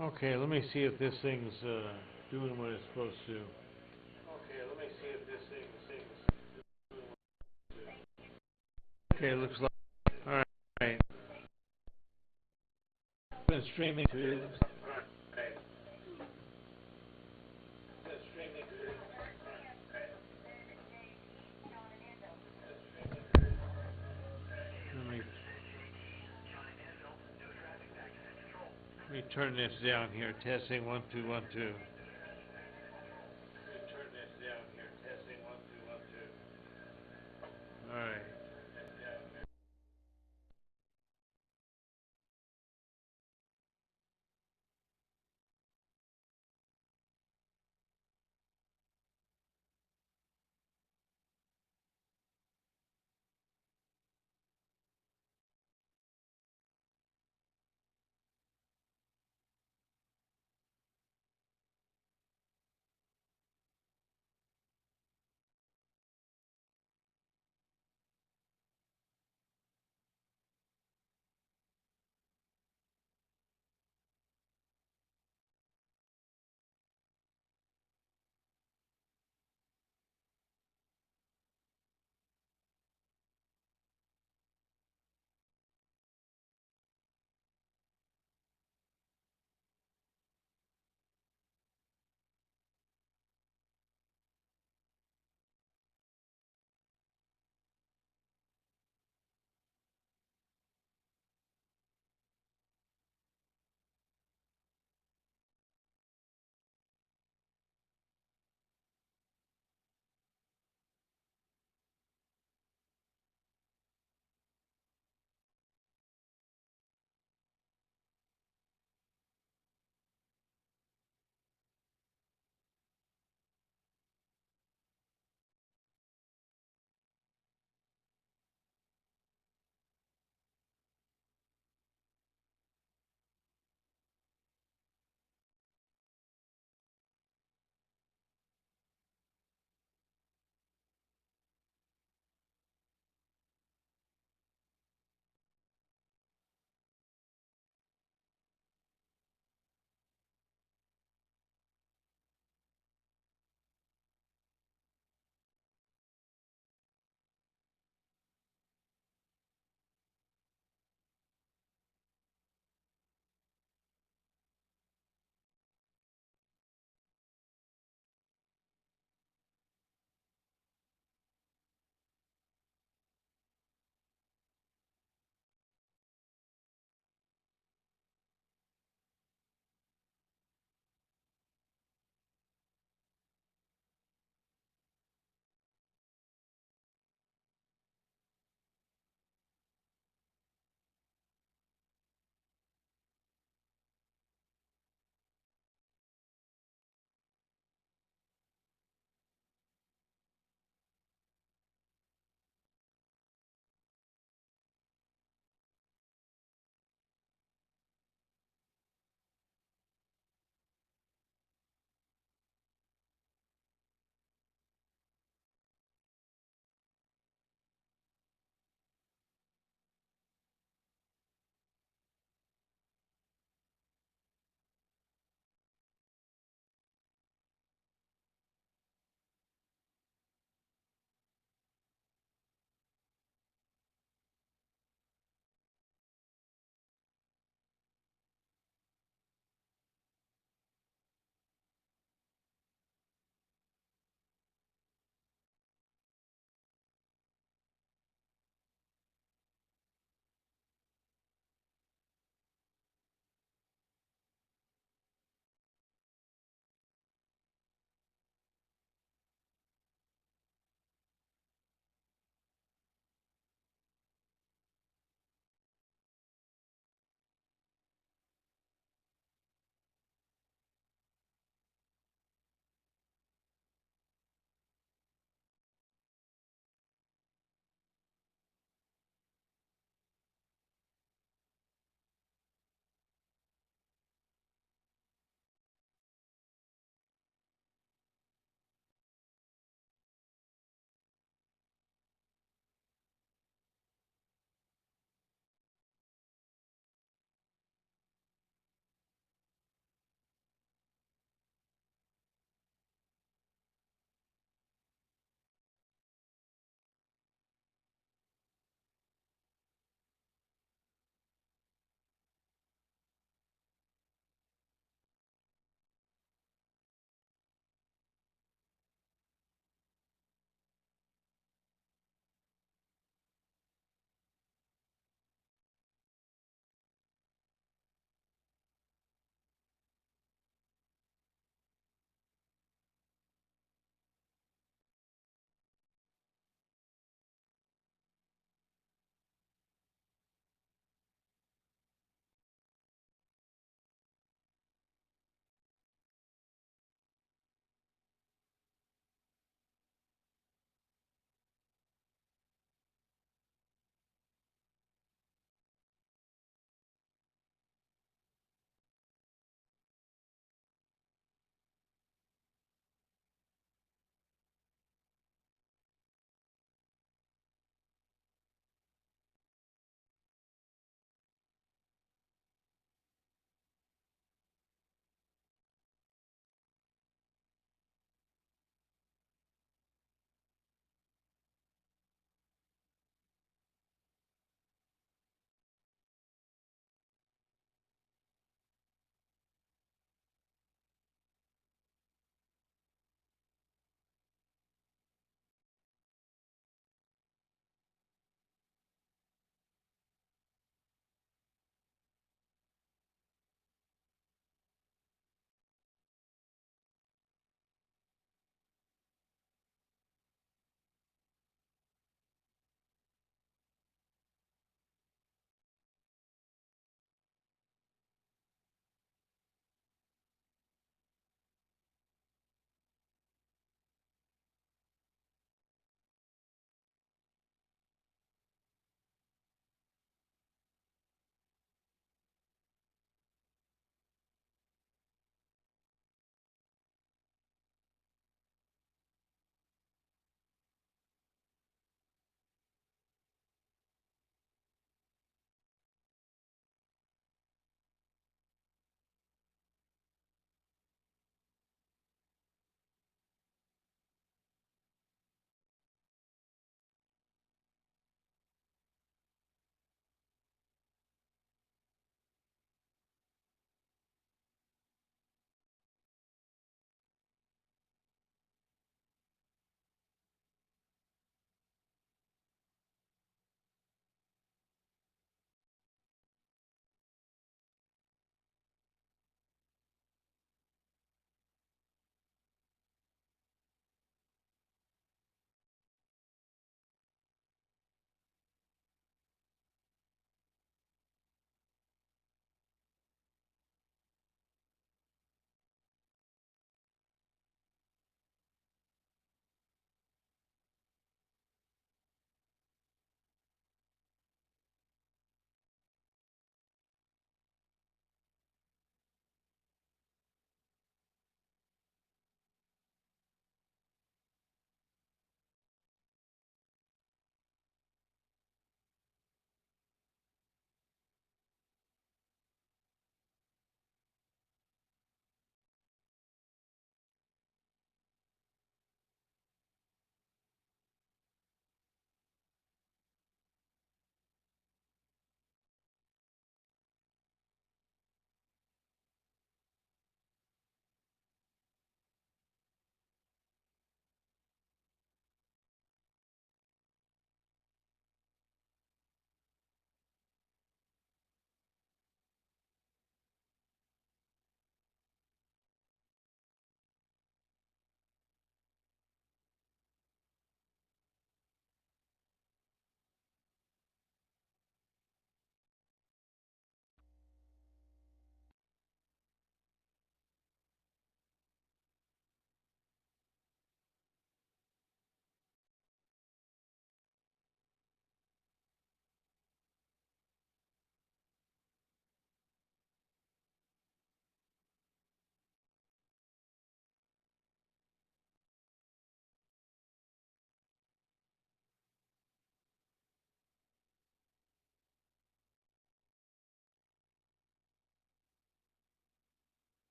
Okay, let me see if this thing's doing what it's supposed to. Okay, let me see if this thing's doing what it's supposed to. Okay, looks like. All right. Been streaming to it. Let me turn this down here. Testing 1 2 1 2. Let me turn this down here. Testing 1 2 1 2. All right.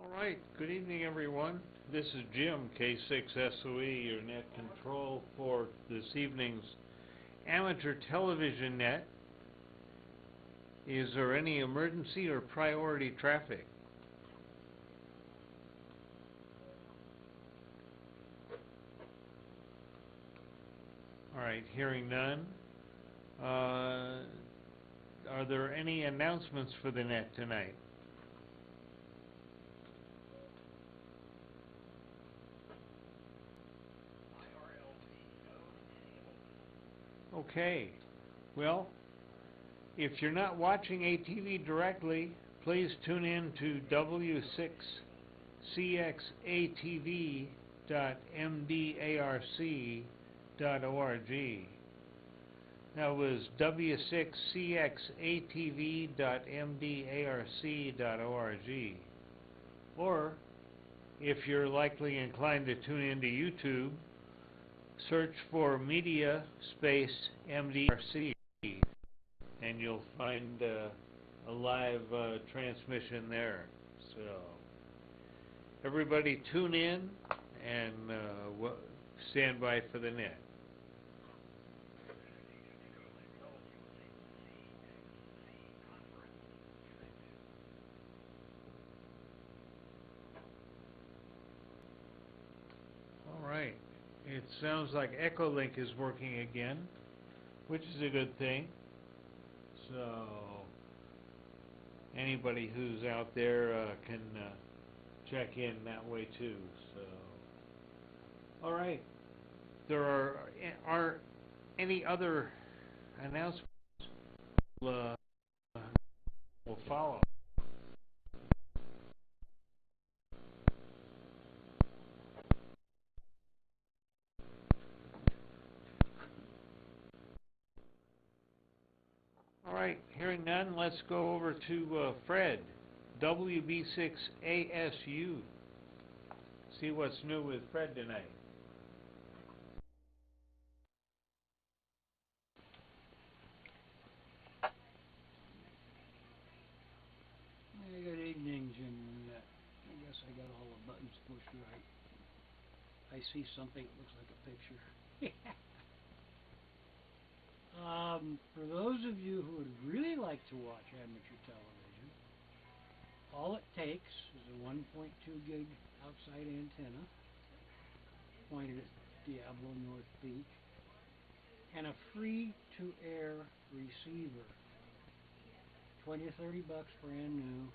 All right, good evening everyone. This is Jim, K6SOE, your net control for this evening's amateur television net. Is there any emergency or priority traffic? All right, hearing none. Are there any announcements for the net tonight? Okay, well, if you're not watching ATV directly, please tune in to w6cxatv.mdarc.org. That was w6cxatv.mdarc.org. Or, if you're likely inclined to tune into YouTube, search for media space MDARC, and you'll find a live transmission there. So, everybody tune in and stand by for the net. All right. It sounds like Echolink is working again, which is a good thing. So anybody who's out there can check in that way too. So, all right. There are any other announcements will follow. All right, hearing none, let's go over to Fred, WB6ASU. See what's new with Fred tonight. Hey, good evening, Jim. I guess I got all the buttons pushed right. I see something that looks like a picture. For those of you who would really like to watch amateur television, all it takes is a 1.2 gig outside antenna pointed at Diablo North Beach and a free-to-air receiver. 20 or 30 bucks brand new,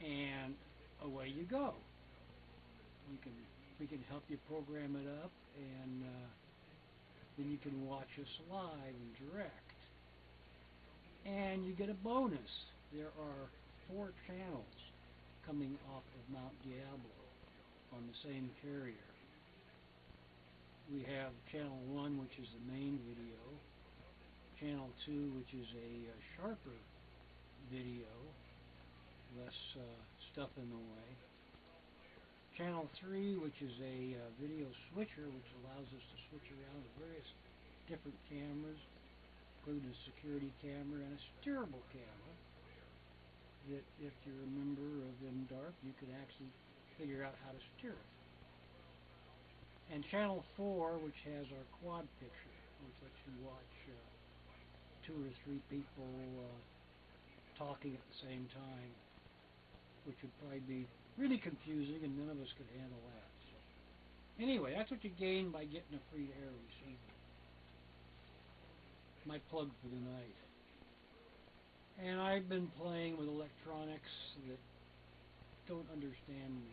and away you go. We can help you program it up, and then you can watch us live and direct. And you get a bonus. There are 4 channels coming off of Mount Diablo on the same carrier. We have channel 1, which is the main video, channel 2, which is a sharper video, less stuff in the way, channel 3, which is a video switcher, which allows us to switch around to various different cameras, including a security camera and a steerable camera, that if you're a member of MDARC, you can actually figure out how to steer it. And channel 4, which has our quad picture, which lets you watch 2 or 3 people talking at the same time, which would probably be really confusing, and none of us could handle that. So, anyway, that's what you gain by getting a free-to-air receiver. My plug for the night. And I've been playing with electronics that don't understand me.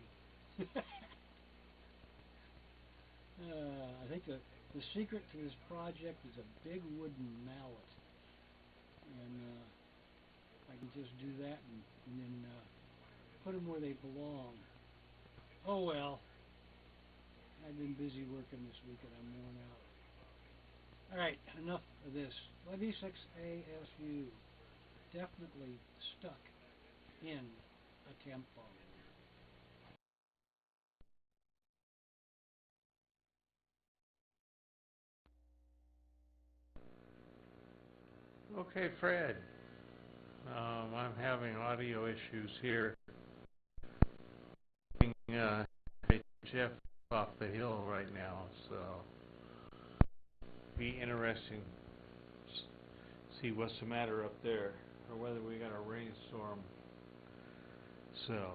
I think the secret to this project is a big wooden mallet. And I can just do that and then put them where they belong. Oh well. I've been busy working this week and I'm worn out. Alright, enough of this. W6ASU definitely stuck in a tempo. Okay, Fred. I'm having audio issues here. Jeff off the hill right now, so be interesting to see what's the matter up there, or whether we got a rainstorm. So,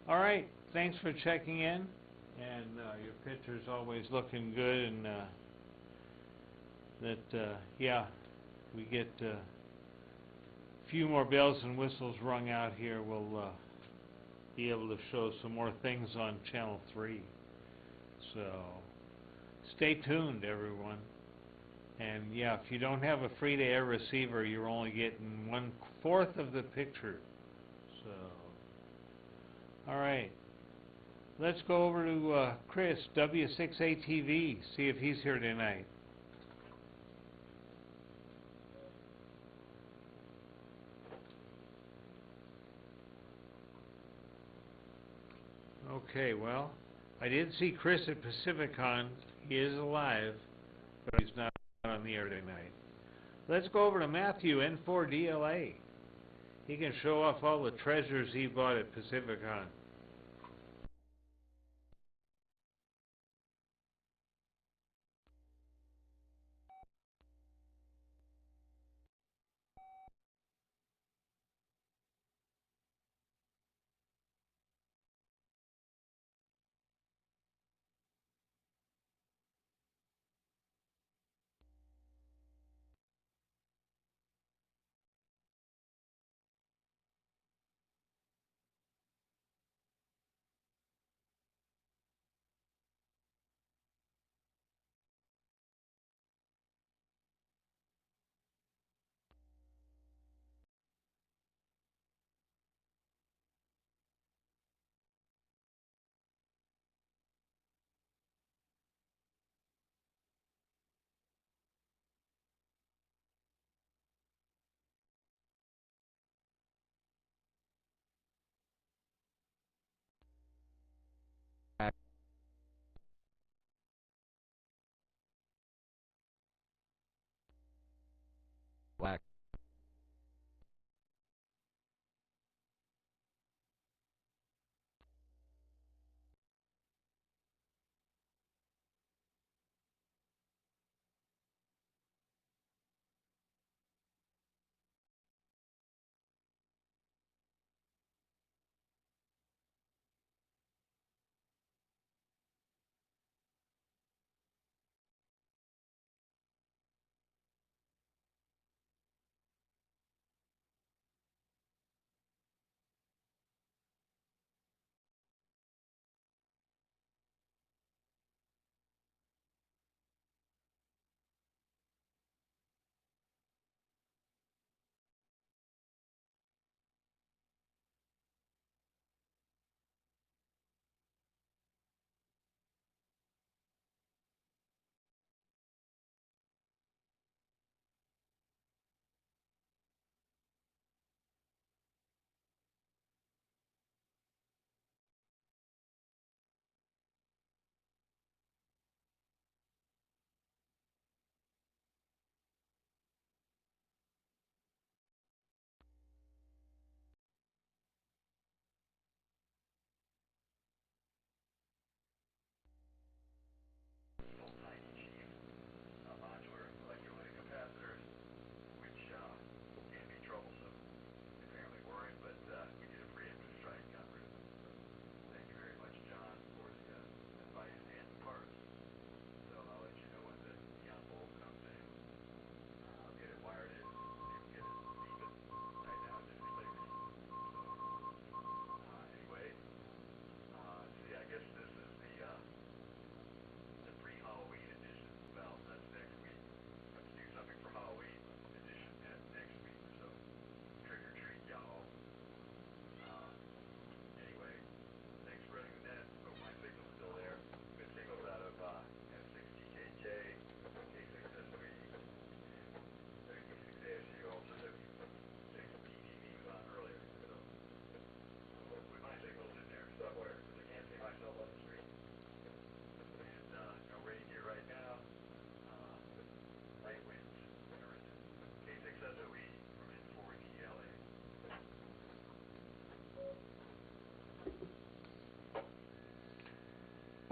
all right, thanks for checking in, and your picture's always looking good, and yeah, we get a few more bells and whistles rung out here, we'll be able to show some more things on Channel 3. So, stay tuned, everyone. And yeah, if you don't have a free-to-air receiver, you're only getting 1/4 of the picture. So, all right. Let's go over to Chris, W6ATV, see if he's here tonight. Okay, well, I did see Chris at Pacificon. He is alive, but he's not on the air tonight. Let's go over to Matthew, N4DLA. He can show off all the treasures he bought at Pacificon. Black.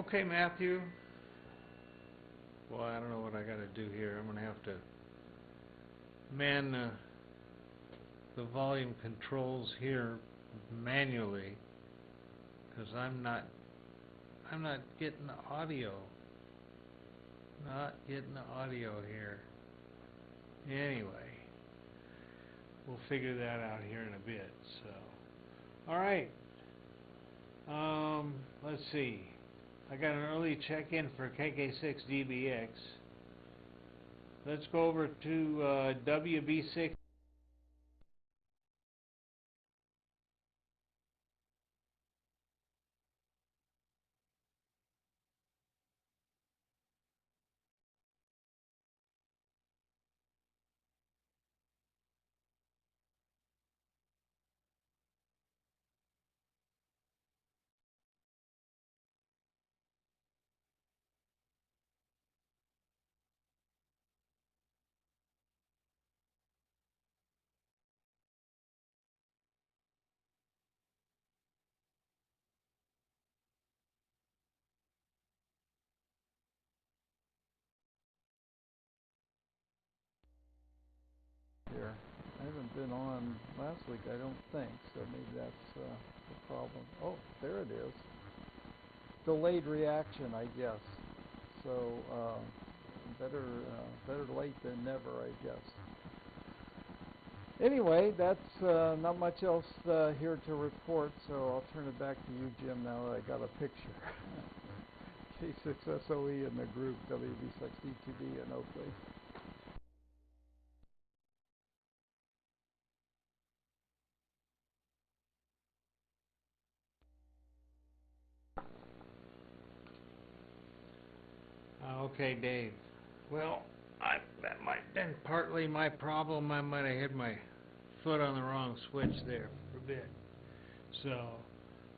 Okay, Matthew. Well, I don't know what I got to do here. I'm going to have to man the volume controls here manually because I'm not getting the audio. Not getting the audio here. Anyway, we'll figure that out here in a bit. So, all right. Let's see. I got an early check-in for KK6DBX. Let's go over to WB6. Here. I haven't been on last week, I don't think, so maybe that's the problem. Oh, there it is. Delayed reaction, I guess. So, better late than never, I guess. Anyway, that's not much else here to report, so I'll turn it back to you, Jim, now that I got a picture. K6SOE in the group, WB6D2D in Oakley. Okay, Dave. Well, that might have been partly my problem. I might have hit my foot on the wrong switch there for a bit. So,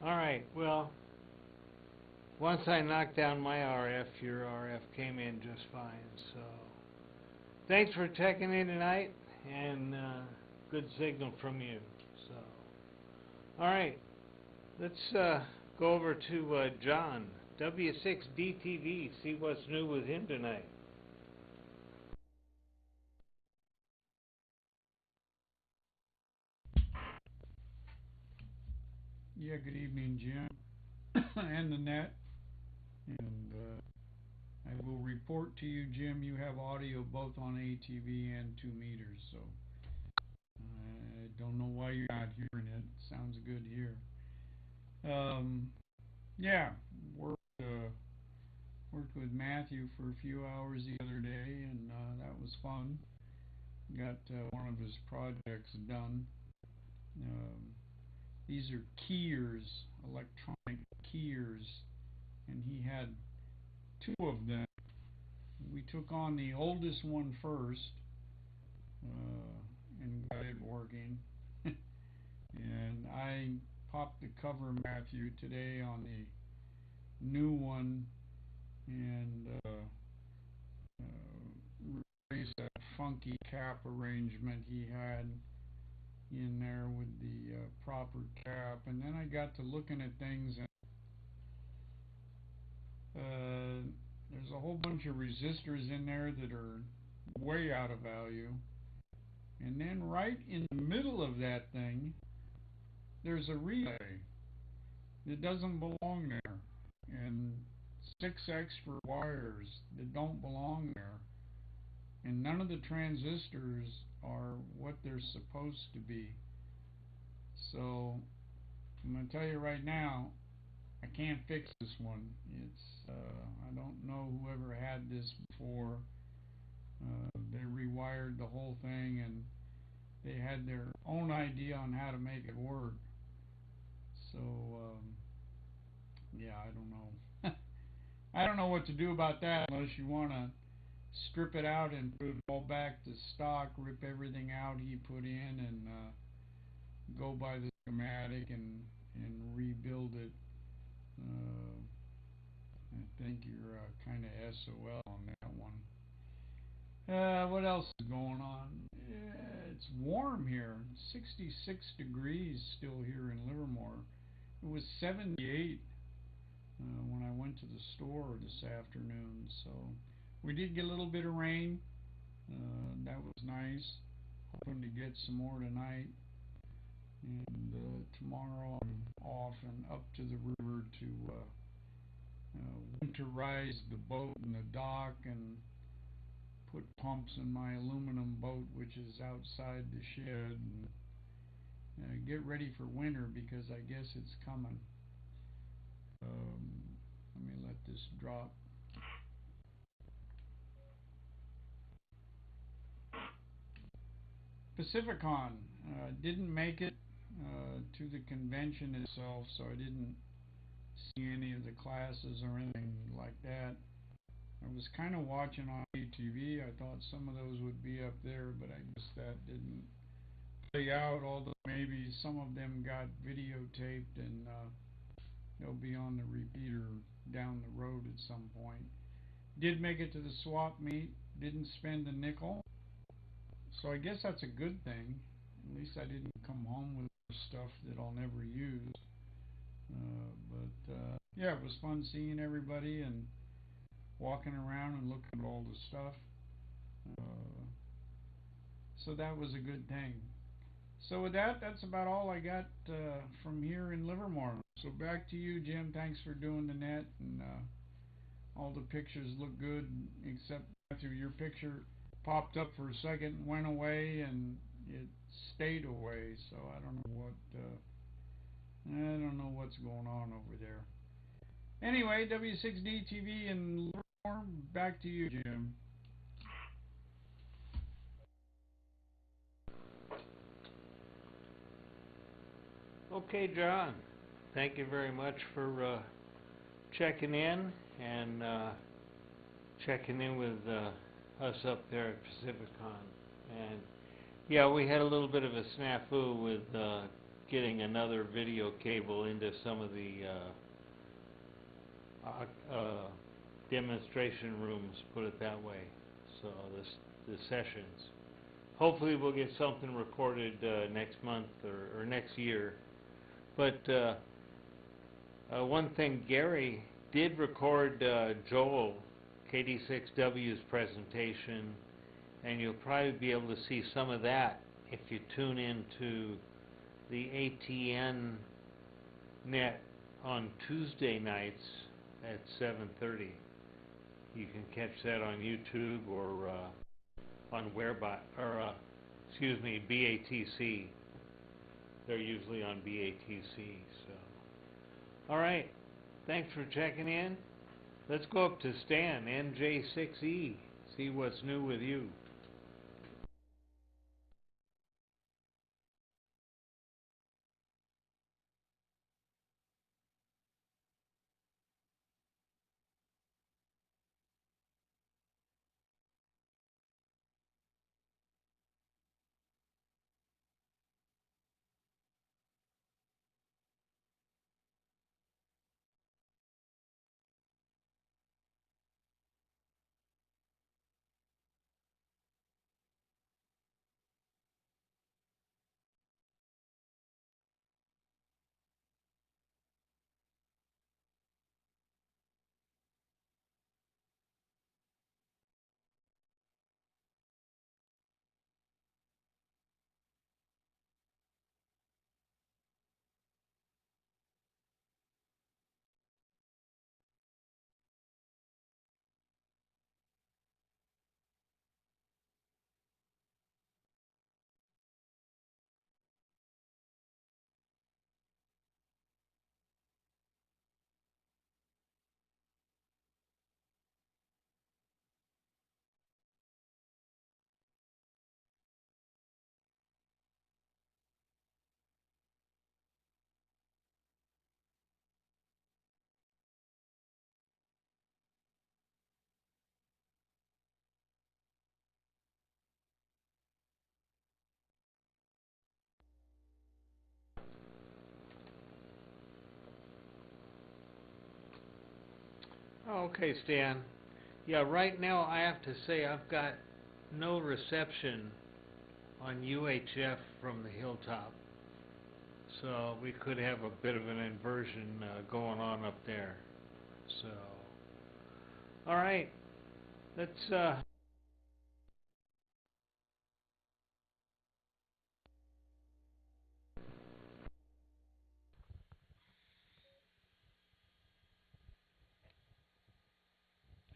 all right. Well, once I knocked down my RF, your RF came in just fine. So, thanks for checking in tonight, and good signal from you. So, all right. Let's go over to John, W6DTV, see what's new with him tonight. Yeah, good evening, Jim, and the net. And I will report to you, Jim, you have audio both on ATV and 2 meters, so I don't know why you're not hearing it. Sounds good here. Yeah, worked with Matthew for a few hours the other day, and that was fun. Got one of his projects done. Um, these are keyers, electronic keyers, and he had 2 of them. We took on the oldest one first and got it working. And I popped the cover, Matthew, today on the new one and replaced that funky cap arrangement he had in there with the proper cap. And then I got to looking at things, and there's a whole bunch of resistors in there that are way out of value. And then right in the middle of that thing, there's a relay that doesn't belong there, and 6 extra wires that don't belong there, and none of the transistors are what they're supposed to be. So I'm going to tell you right now, I can't fix this one. It's I don't know whoever had this before. They rewired the whole thing, and they had their own idea on how to make it work. So yeah, I don't know. I don't know what to do about that unless you want to strip it out and put it all back to stock, rip everything out he put in, and go by the schematic and rebuild it. I think you're kind of SOL on that one. What else is going on? It's warm here. 66 degrees still here in Livermore. It was 78 when I went to the the store this afternoon. So we did get a little bit of rain. That was nice. Hoping to get some more tonight. And tomorrow I'm off and up to the river to winterize the boat and the dock and put pumps in my aluminum boat, which is outside the shed, and get ready for winter because I guess it's coming. Let me let this drop. Pacificon didn't make it to the convention itself, so I didn't see any of the classes or anything like that. I was kind of watching on TV. I thought some of those would be up there, but I guess that didn't play out, although maybe some of them got videotaped and they'll be on the repeater down the road at some point. Did make it to the swap meet, didn't spend a nickel, so I guess that's a good thing. At least I didn't come home with stuff that I'll never use. But yeah, it was fun seeing everybody and walking around and looking at all the stuff. So that was a good thing. So with that, that's about all I got from here in Livermore. So back to you, Jim. Thanks for doing the net, and all the pictures look good, except Matthew, your picture popped up for a second and went away, and it stayed away. So I don't know what's going on over there. Anyway, W6D TV in Livermore. Back to you, Jim. Okay, John. Thank you very much for checking in and checking in with us up there at Pacificon. And yeah, we had a little bit of a snafu with getting another video cable into some of the demonstration rooms, put it that way. So the sessions. Hopefully we'll get something recorded next month or next year. But one thing, Gary did record Joel, KD6W's presentation, and you'll probably be able to see some of that if you tune into the ATN net on Tuesday nights at 7:30. You can catch that on YouTube or on BATC. They're usually on BATC. So, all right. Thanks for checking in. Let's go up to Stan, NJ6E. See what's new with you. Okay, Stan. Yeah, right now I have to say I've got no reception on UHF from the hilltop. So we could have a bit of an inversion going on up there. So All right. Let's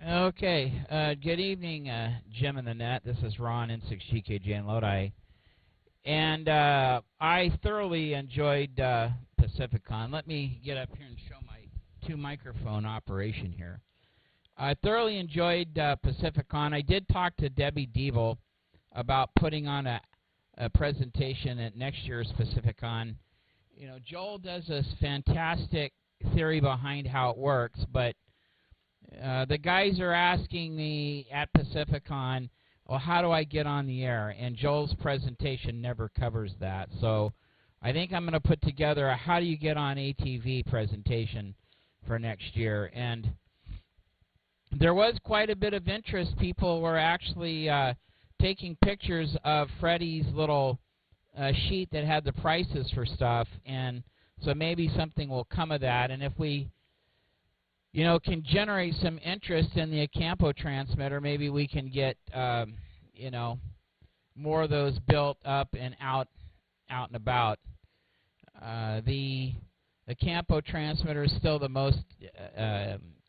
Okay, good evening, Jim and the Net. This is Ron, N6GKJ in Lodi. And I thoroughly enjoyed Pacificon. Let me get up here and show my two-microphone operation here. I thoroughly enjoyed Pacificon. I did talk to Debbie Deeble about putting on a presentation at next year's Pacificon. You know, Joel does this fantastic theory behind how it works, but the guys are asking me at Pacificon, well, how do I get on the air? And Joel's presentation never covers that. So I think I'm going to put together a how do you get on ATV presentation for next year. And there was quite a bit of interest. People were actually taking pictures of Freddie's little sheet that had the prices for stuff. And so maybe something will come of that. And if we can generate some interest in the Acampo transmitter, maybe we can get, more of those built up and out and about. The Acampo transmitter is still the most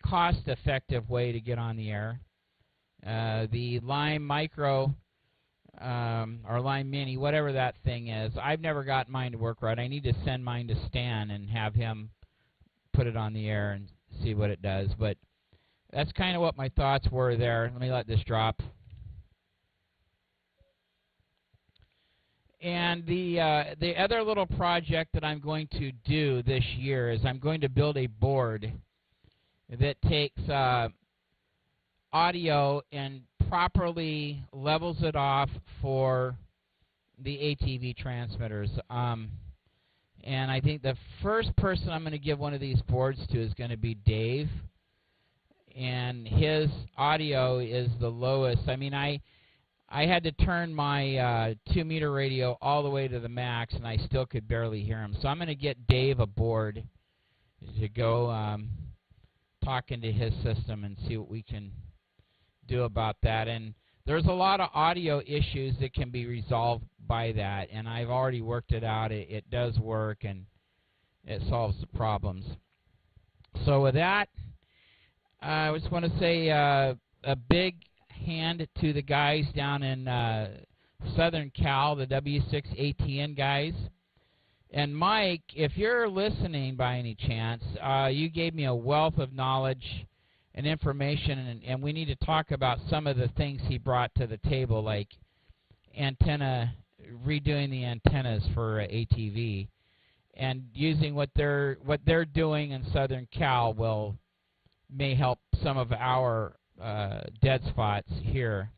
cost-effective way to get on the air. The Lime Micro or Lime Mini, whatever that thing is, I've never got mine to work right. I need to send mine to Stan and have him put it on the air and see what it does. But that's kind of what my thoughts were there. Let me let this drop. And the other little project that I'm going to do this year is I'm going to build a board that takes audio and properly levels it off for the ATV transmitters. And I think the first person I'm going to give one of these boards to is going to be Dave. And his audio is the lowest. I mean, I had to turn my 2-meter radio all the way to the max, and I still could barely hear him. So I'm going to get Dave a board to go talk into his system and see what we can do about that. And there's a lot of audio issues that can be resolved by that, and I've already worked it out. It does work, and it solves the problems. So with that, I just want to say a big hand to the guys down in Southern Cal, the W6ATN guys. And Mike, if you're listening by any chance, you gave me a wealth of knowledge and information, and we need to talk about some of the things he brought to the table, like redoing the antennas for ATV, and using what they're doing in Southern Cal may help some of our dead spots here.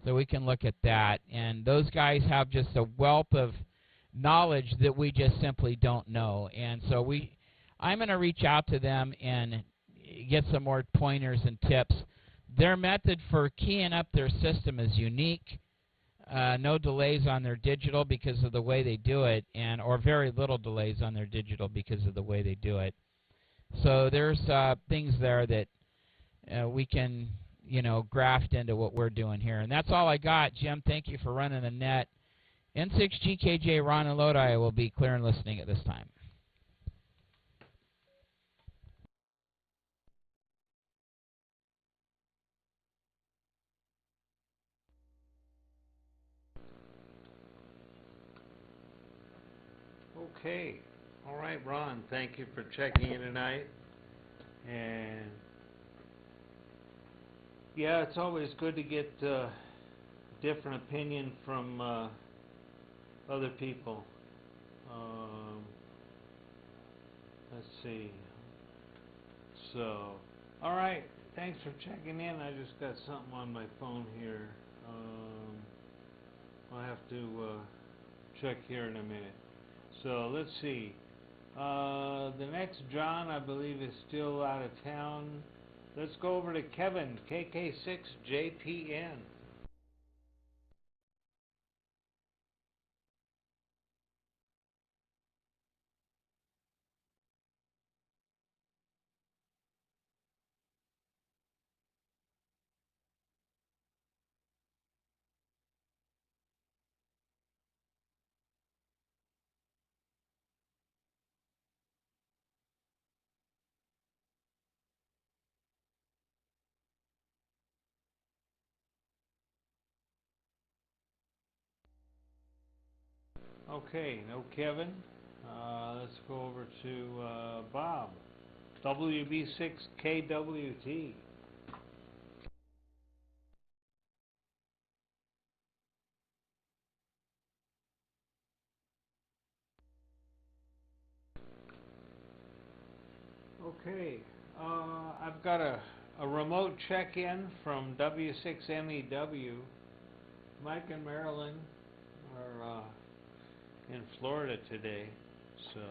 So we can look at that. And those guys have just a wealth of knowledge that we just simply don't know. And so I'm going to reach out to them and get some more pointers and tips. Their method for keying up their system is unique. No delays on their digital because of the way they do it, or very little delays on their digital because of the way they do it. So there's things there that we can, graft into what we're doing here. And that's all I got. Jim, thank you for running the net. N6GKJ, Ron and Lodi will be clear and listening at this time. Okay. All right, Ron, thank you for checking in tonight. And yeah, it's always good to get different opinion from other people. Let's see. So, all right, thanks for checking in. I just got something on my phone here. I'll have to check here in a minute. So let's see. The next John, I believe, is still out of town. Let's go over to Kevin, KK6JPN. Okay, no Kevin. Let's go over to Bob. WB6KWT. Okay, I've got a remote check-in from W6MEW. Mike and Marilyn are in Florida today, so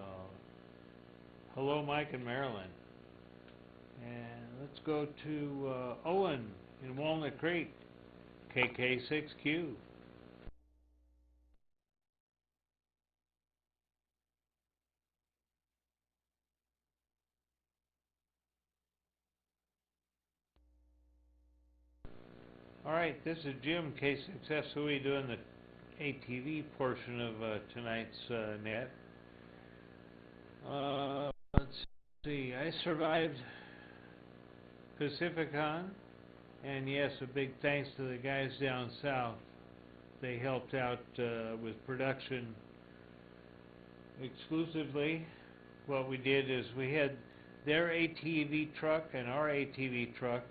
hello Mike and Marilyn. And let's go to Owen in Walnut Creek, KK6Q. Alright, this is Jim, K6SOE, doing the ATV portion of tonight's net. Let's see, I survived Pacificon, and yes, a big thanks to the guys down south. They helped out with production exclusively. What we did is we had their ATV truck and our ATV truck,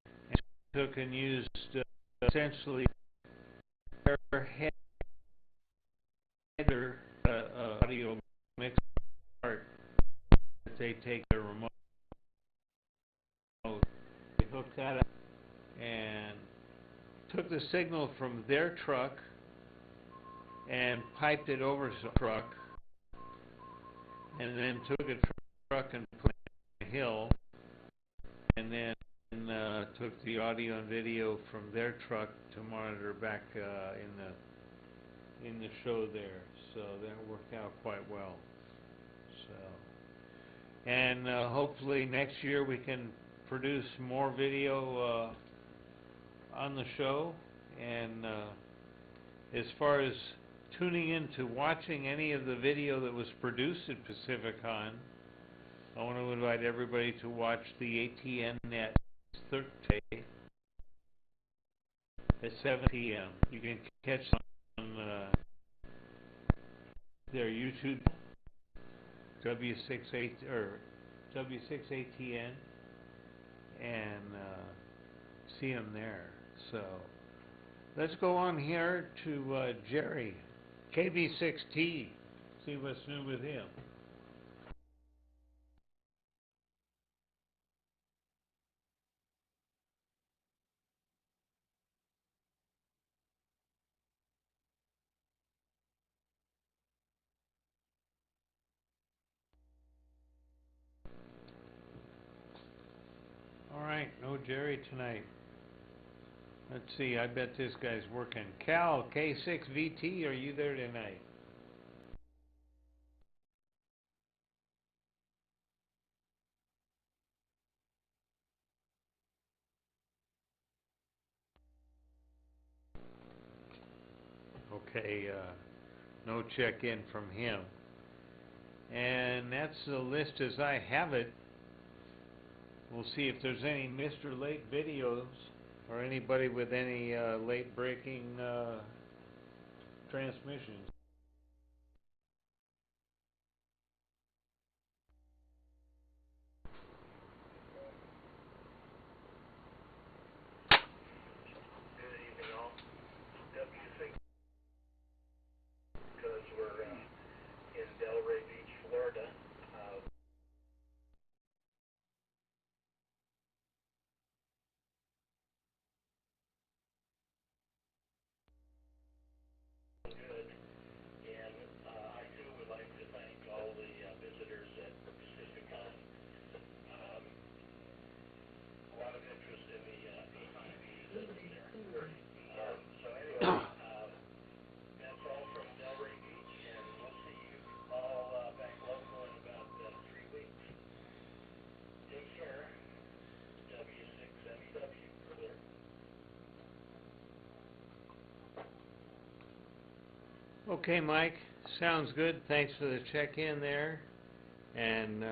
and took and used essentially their header audio mix part that they take their remote. They hooked that up and took the signal from their truck and piped it over the truck, and then took it from the truck and put it on a hill, and then took the audio and video from their truck to monitor back in the show there. So that worked out quite well. So, and hopefully next year we can produce more video on the show. And as far as tuning in to watching any of the video that was produced at Pacificon, I want to invite everybody to watch the ATN Net Thursday at 7 p.m. You can catch them on their YouTube, W68 or W6ATN, and see them there. So let's go on here to Jerry, KB6T, see what's new with him. Alright, no Jerry tonight. Let's see, I bet this guy's working. Cal, K6VT, are you there tonight? Okay, no check-in from him. And that's the list as I have it. We'll see if there's any Mr. Late videos or anybody with any late breaking transmissions. Good evening all. W6, because we're in Delray Beach, Florida. Good. And I too would like to thank all the visitors at Pacificon. A lot of interest in the ATVs that were there. So anyway, that's all from Delray Beach, and we'll see you all back local in about 3 weeks. Take care. W6MEW. Clear. Okay, Mike, sounds good. Thanks for the check-in there. And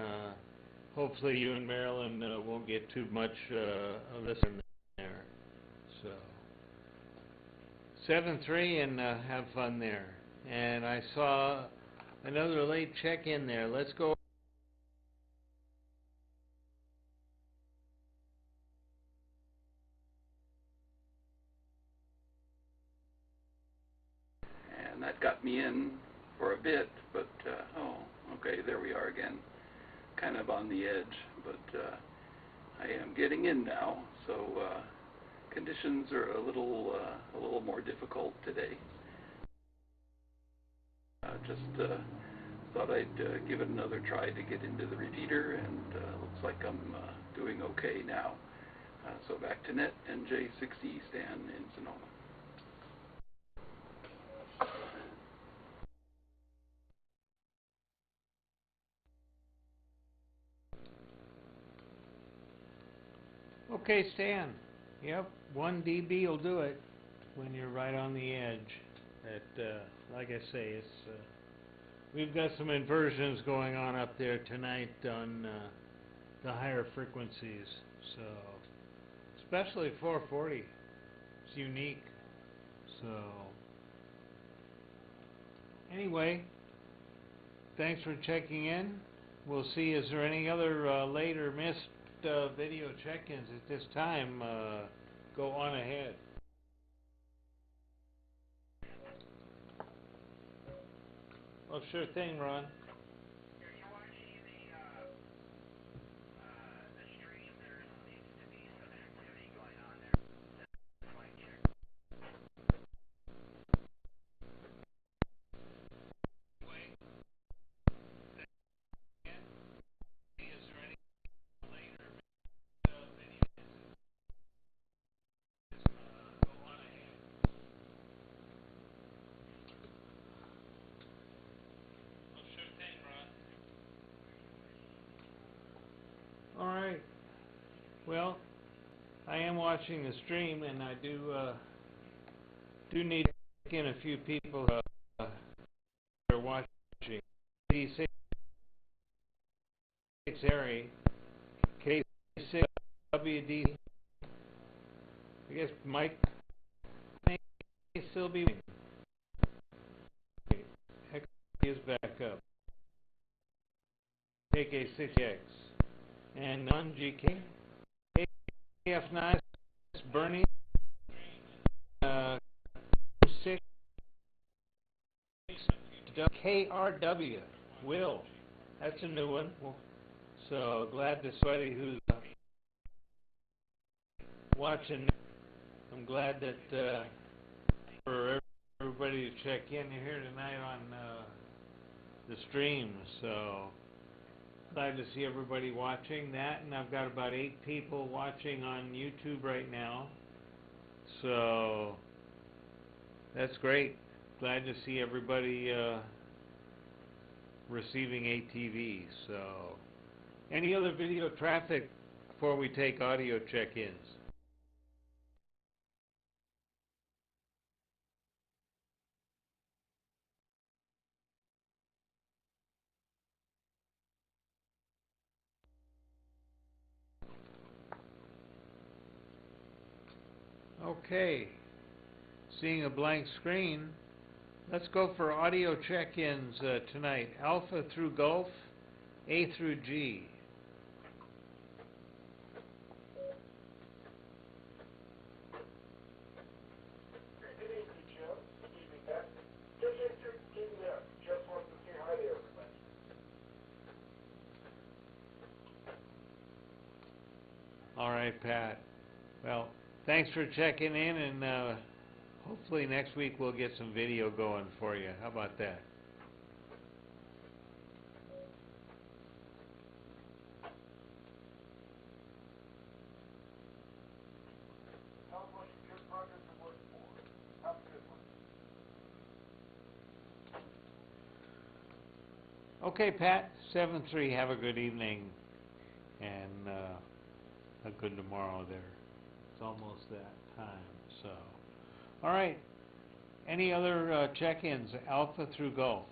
hopefully you and Marilyn won't get too much of this in there. So 7-3 and have fun there. and I saw another late check-in there. Let's go. And that got me in for a bit, but okay, there we are again, kind of on the edge, but I am getting in now, so conditions are a little more difficult today. Just thought I'd give it another try to get into the repeater, and looks like I'm doing okay now. So back to net, NJ60 Stan in Sonoma. Okay, Stan. Yep, 1 dB will do it when you're right on the edge. Like I say, it's we've got some inversions going on up there tonight on the higher frequencies. So, especially 440, it's unique. So, anyway, thanks for checking in. We'll see. Is there any other late or missed video check-ins at this time? Go on ahead. Well, sure thing, Ron. All right. Well, I am watching the stream, and I do need to check in a few people that are watching. D6 Harry, K6 WD. I guess Mike may still be. Heck, he is back up. KK6X and non-GK. KF9 Bernie. 6 KRW Will. That's a new one. So glad to somebody who's watching. I'm glad that for everybody to check in here tonight on the stream. So glad to see everybody watching that, and I've got about 8 people watching on YouTube right now. So that's great. Glad to see everybody receiving ATV. So, any other video traffic before we take audio check-ins? Okay, seeing a blank screen. Let's go for audio check-ins tonight. Alpha through Gulf, A through G. Good evening, Jim. Good evening, Pat. Just entered in there. Just wanted to say hi to everybody. All right, Pat. Well, thanks for checking in, and hopefully next week we'll get some video going for you. How about that? Sounds like a good project to work for. Have a good one. Okay, Pat. 7-3. Have a good evening, and a good tomorrow there. It's almost that time. So, all right. Any other check-ins? Alpha through Gulf.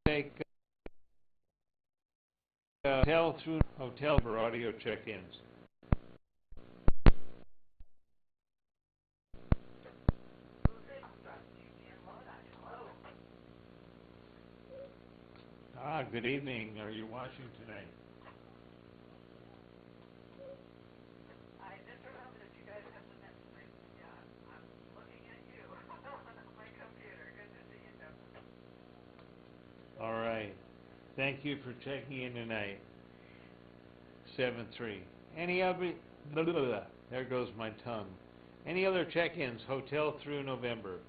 Take hotel through hotel for audio check-ins. Good evening. Are you watching tonight? I just remembered that you guys have the net stream. Yeah, I'm looking at you on my computer. Good to see you, Jeff. All right. Thank you for checking in tonight. 7-3. Any other... Blah, blah, blah. There goes my tongue. Any other check-ins? Hotel through November.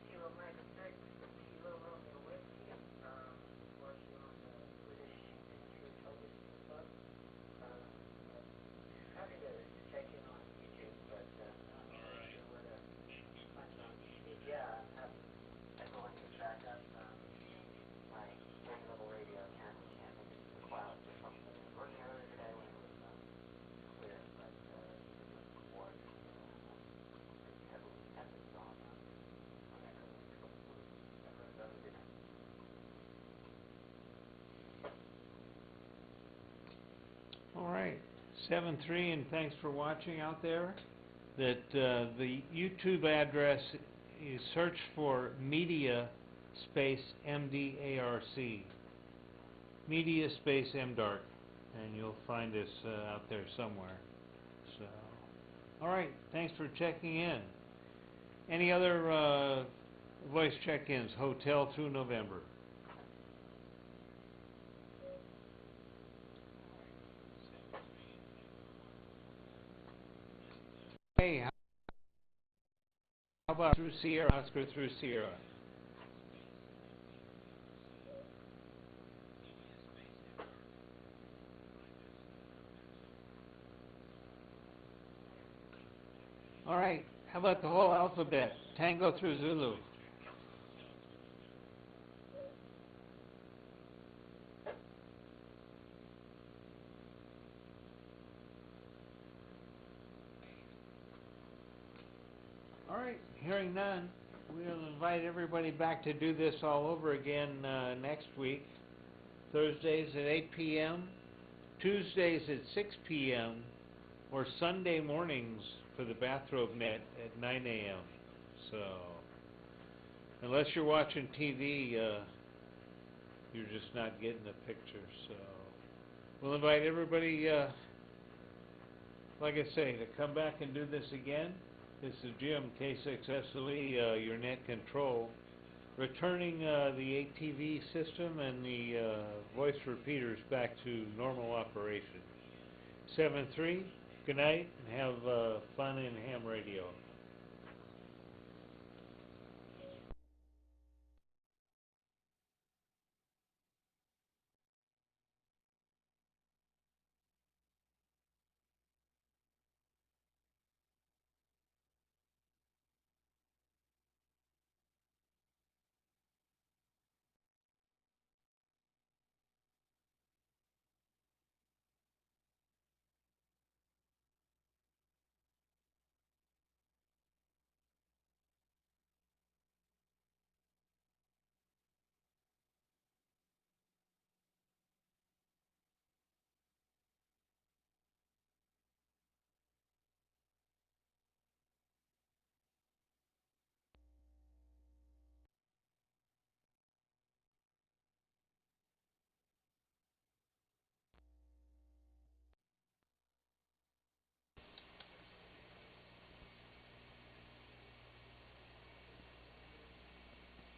Kilo Mike 6, Kilo Romeo Whiskey, working on the British Institute Television Club. Happy to check in on YouTube, but not really sure where to find it on TV. Yeah, I'm going to track up my tiny little radio. Can't make it to the clouds or something. Working earlier today when it was clear, but even before pretty heavily dependent on echo. Echo does it. All right. 7-3, and thanks for watching out there. That the YouTube address is search for media space MDARC. Media space MDARC. And you'll find us out there somewhere. So, all right. Thanks for checking in. Any other voice check-ins? Hotel through November. Hey, how about through Sierra? Oscar through Sierra. All right. How about the whole alphabet? Tango through Zulu. All right. Hearing none, we'll invite everybody back to do this all over again next week. Thursdays at 8 p.m., Tuesdays at 6 p.m., or Sunday mornings for the Bathrobe Net at 9 a.m. So, unless you're watching TV, you're just not getting the picture. So, we'll invite everybody, like I say, to come back and do this again. This is Jim, K6SLE, your net control, returning the ATV system and the voice repeaters back to normal operation. 7-3. Good night, and have fun in ham radio.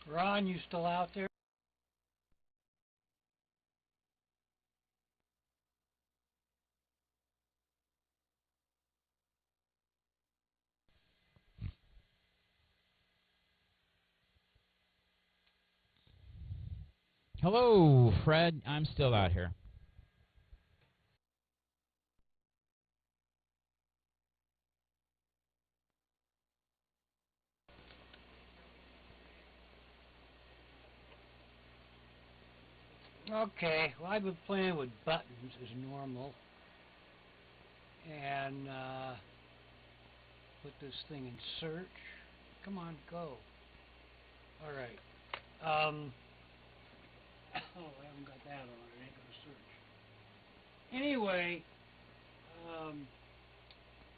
Ron, you still out there? Hello, Fred. I'm still out here. Okay, well, I've been playing with buttons as normal. And put this thing in search. Come on, go. All right. Oh, I haven't got that on. It ain't gonna search. Anyway,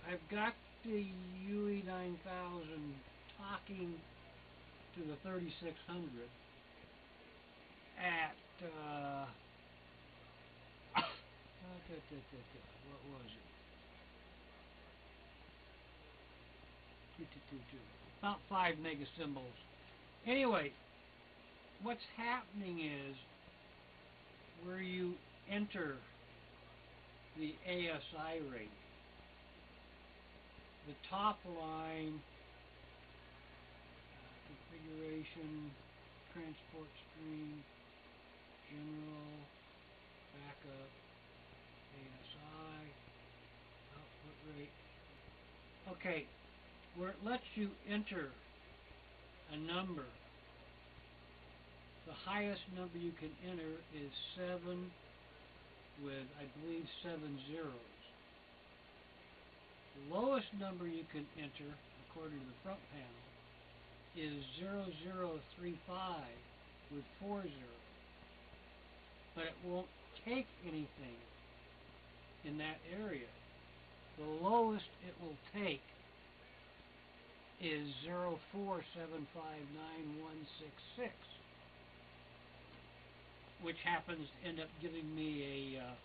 I've got the UE 9000 talking to the 3600 at, what was it? About 5 megasymbols. Anyway, what's happening is where you enter the ASI rate, the top line, configuration, transport stream, general, backup, ASI, output rate. Okay, where it lets you enter a number, the highest number you can enter is 7 with, I believe, 7 zeros. The lowest number you can enter, according to the front panel, is 0035 with 4 zeros. But it won't take anything in that area. The lowest it will take is 047599166, which happens to end up giving me a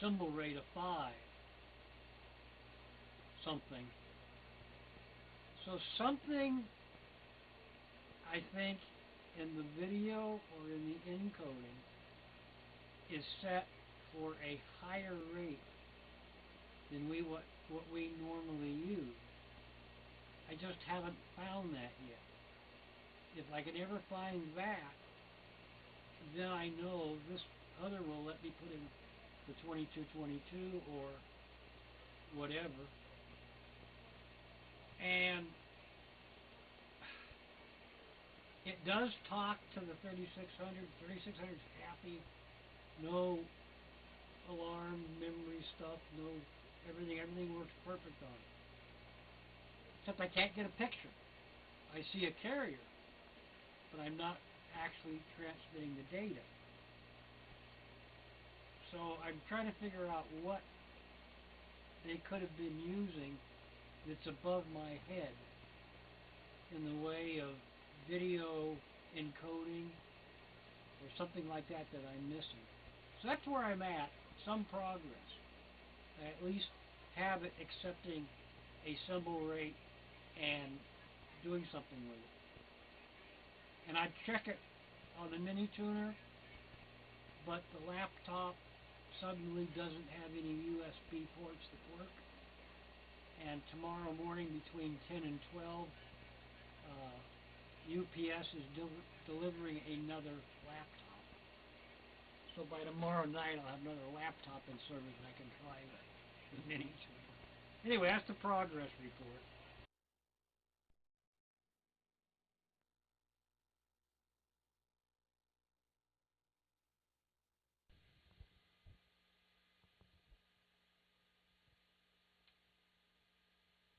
symbol rate of 5 something. So something, I think, in the video or in the encoding is set for a higher rate than what we normally use. I just haven't found that yet. If I can ever find that, then I know this other will let me put in the 2222 or whatever. And it does talk to the 3600. 3600's happy. No alarm, memory stuff, no everything works perfect on it. Except I can't get a picture. I see a carrier, but I'm not actually transmitting the data. So I'm trying to figure out what they could have been using that's above my head in the way of video encoding or something like that that I'm missing. So that's where I'm at, some progress. I at least have it accepting a symbol rate and doing something with it. And I'd check it on the mini tuner, but the laptop suddenly doesn't have any USB ports that work. And tomorrow morning between 10 and 12, UPS is delivering another laptop. So by tomorrow night, I'll have another laptop in service and I can try the mini tuner. Anyway, that's the progress report.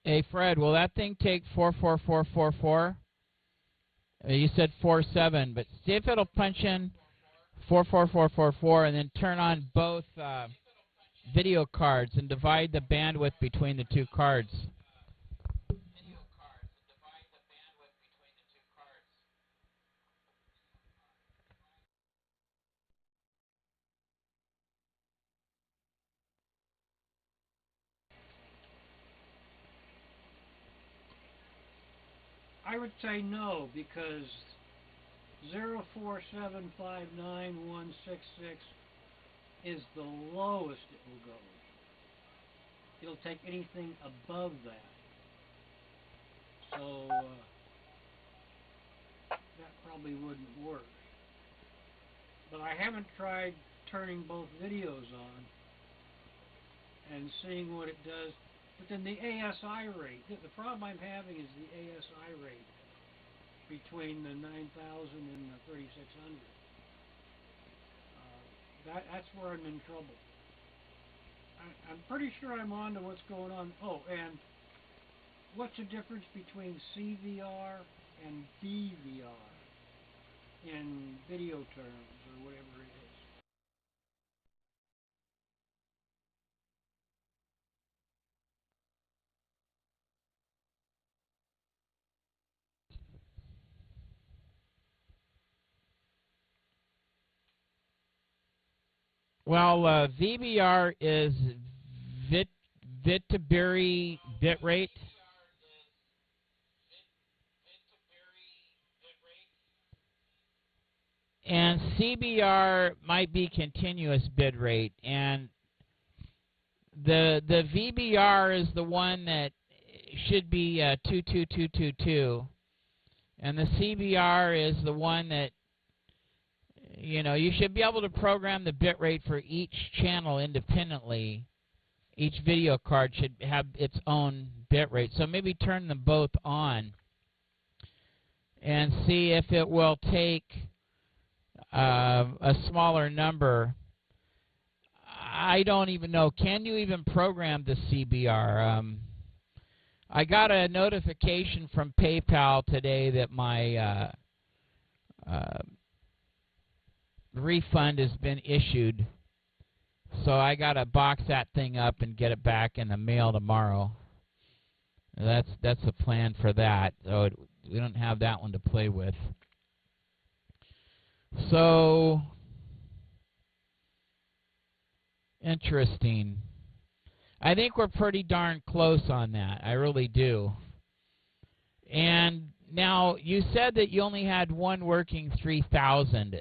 Hey, Fred, will that thing take 44444? You said 47, but see if it'll punch in 44444 and then turn on both video cards and divide the bandwidth between the two cards. I would say no, because 047599166 is the lowest it will go. It'll take anything above that. So that probably wouldn't work. But I haven't tried turning both videos on and seeing what it does. But then the ASI rate, the problem I'm having is the ASI rate between the 9000 and the 3600. That's where I'm in trouble. I'm pretty sure I'm on to what's going on. Oh, and what's the difference between CVR and DVR in video terms or whatever it is? Well, VBR is Viterbi bitrate. And CBR might be continuous bit rate, and the VBR is the one that should be 22222, and the CBR is the one that, you know, you should be able to program the bit rate for each channel independently. Each video card should have its own bit rate, so maybe turn them both on and see if it will take a smaller number. I don't even know. Can you even program the CBR? I got a notification from PayPal today that my refund has been issued, so I got to box that thing up and get it back in the mail tomorrow. That's the plan for that. So we don't have that one to play with. So, interesting. I think we're pretty darn close on that. I really do. And now, you said that you only had one working 3000.